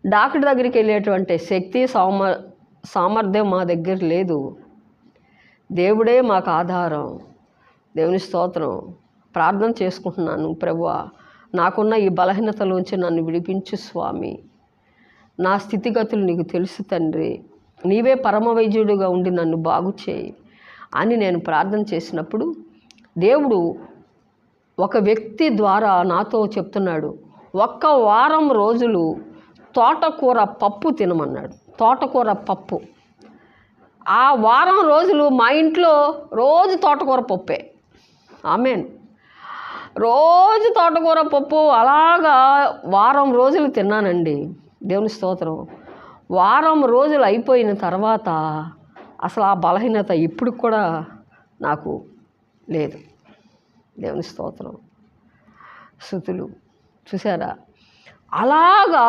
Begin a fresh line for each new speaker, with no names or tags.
Doctor దగ్గరికి వెళ్ళేటువంటి శక్తి సామర్థ్యం మా దగ్గర లేదు. దేవుడే మాకు ఆధారం. దేవుని స్తోత్రం. ప్రార్థన చేసుకుంటున్నాను, ప్రభువా నాకున్న ఈ బలహీనతలోంచి నన్ను విడిపించు స్వామి. నా స్థితిగతులు నీకు తెలుసు తండ్రి. నీవే పరమ వైద్యుడిగా ఉండి నన్ను బాగు చేయి అని నేను ప్రార్థన చేసినప్పుడు దేవుడు ఒక వ్యక్తి ద్వారా నాతో చెప్తున్నాడు, 1 వారం రోజులు తోటకూర పప్పు తినమన్నాడు. తోటకూర పప్పు. ఆ వారం రోజులు మా ఇంట్లో రోజు తోటకూర పప్పే. ఆమేన్. రోజు తోటకూర పప్పు అలాగా వారం రోజులు తిన్నానండి. దేవుని స్తోత్రం. వారం రోజులు అయిపోయిన తర్వాత అసలు ఆ బలహీనత ఇప్పుడు కూడా నాకు లేదు. దేవుని స్తోత్రం. స్తుతులు. చూసారా, అలాగా